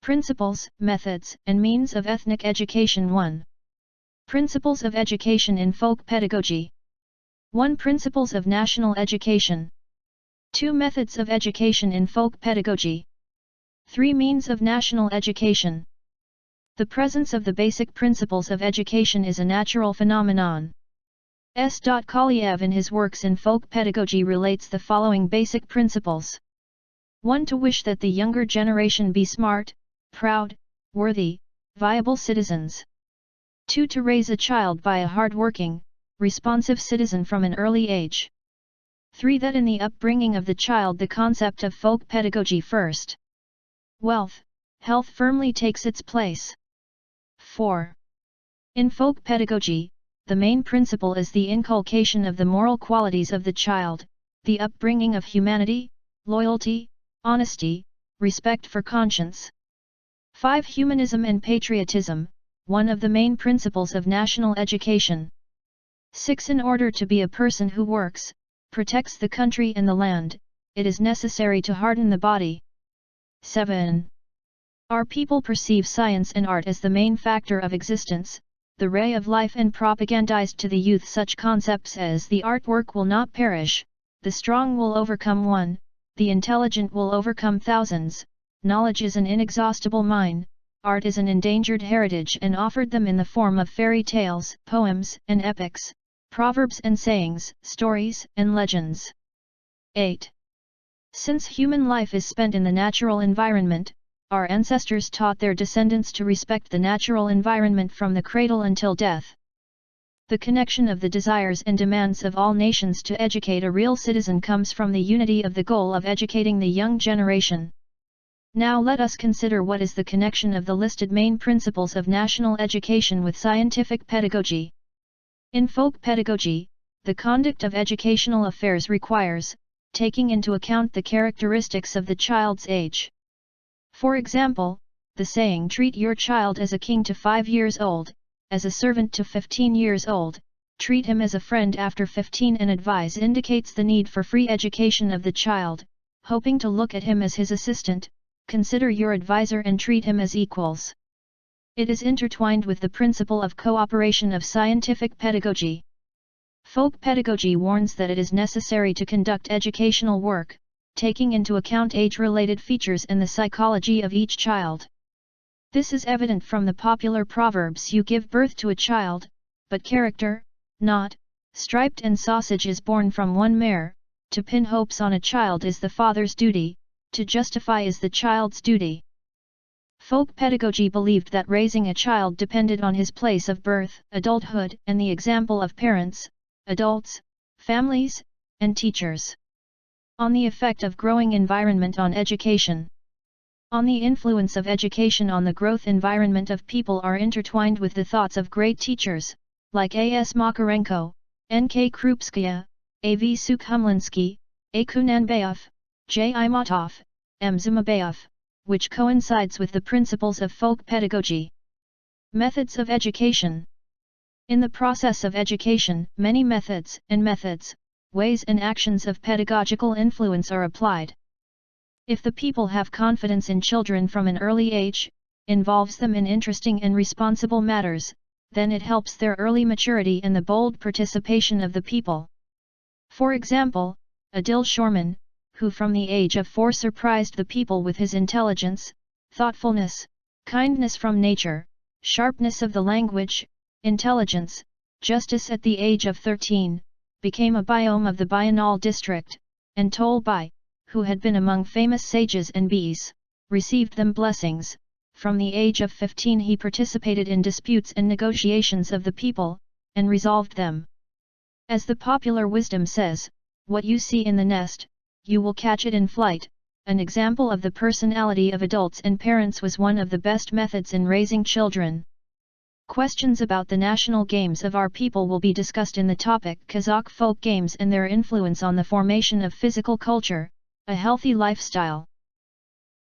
Principles, methods, and means of ethnic education. 1. Principles of education in folk pedagogy. 1. Principles of national education. 2. Methods of education in folk pedagogy. 3. Means of national education. The presence of the basic principles of education is a natural phenomenon. S. Koliev in his works in folk pedagogy relates the following basic principles. 1. To wish that the younger generation be smart, proud, worthy, viable citizens. 2. To raise a child by a hard-working, responsive citizen from an early age. 3. That in the upbringing of the child the concept of folk pedagogy first. Wealth, health firmly takes its place. 4. In folk pedagogy, the main principle is the inculcation of the moral qualities of the child, the upbringing of humanity, loyalty, honesty, respect for conscience. 5. Humanism and patriotism, one of the main principles of national education. 6. In order to be a person who works, protects the country and the land, it is necessary to harden the body. 7. Our people perceive science and art as the main factor of existence, the ray of life, and propagandized to the youth such concepts as the artwork will not perish, the strong will overcome one, the intelligent will overcome thousands, knowledge is an inexhaustible mine, art is an endangered heritage, and offered them in the form of fairy tales, poems and epics, proverbs and sayings, stories and legends. 8. Since human life is spent in the natural environment, our ancestors taught their descendants to respect the natural environment from the cradle until death. The connection of the desires and demands of all nations to educate a real citizen comes from the unity of the goal of educating the young generation. Now let us consider what is the connection of the listed main principles of national education with scientific pedagogy. In folk pedagogy, the conduct of educational affairs requires taking into account the characteristics of the child's age. For example, the saying "treat your child as a king to 5 years old, as a servant to 15 years old, treat him as a friend after 15 and advise" indicates the need for free education of the child, hoping to look at him as his assistant, consider your advisor and treat him as equals. It is intertwined with the principle of cooperation of scientific pedagogy. Folk pedagogy warns that it is necessary to conduct educational work, taking into account age-related features and the psychology of each child. This is evident from the popular proverbs "you give birth to a child, but character, not, striped and sausage is born from one mare, to pin hopes on a child is the father's duty, to justify is the child's duty." Folk pedagogy believed that raising a child depended on his place of birth, adulthood, and the example of parents, adults, families, and teachers. On the effect of growing environment on education. On the influence of education on the growth environment of people are intertwined with the thoughts of great teachers, like A.S. Makarenko, N.K. Krupskaya, A.V. Sukhumlinsky, A. Kunanbayev, J. Imatov, M. Zimabayev, which coincides with the principles of folk pedagogy. Methods of education. In the process of education, many methods, ways and actions of pedagogical influence are applied. If the people have confidence in children from an early age, involves them in interesting and responsible matters, then it helps their early maturity and the bold participation of the people. For example, Adil Shorman, who from the age of 4 surprised the people with his intelligence, thoughtfulness, kindness from nature, sharpness of the language, intelligence, justice at the age of 13, became a biome of the Bayanal district, and Tolbai, who had been among famous sages and bees, received them blessings. From the age of 15 he participated in disputes and negotiations of the people, and resolved them. As the popular wisdom says, what you see in the nest, you will catch it in flight. An example of the personality of adults and parents was one of the best methods in raising children. Questions about the national games of our people will be discussed in the topic Kazakh folk games and their influence on the formation of physical culture, a healthy lifestyle.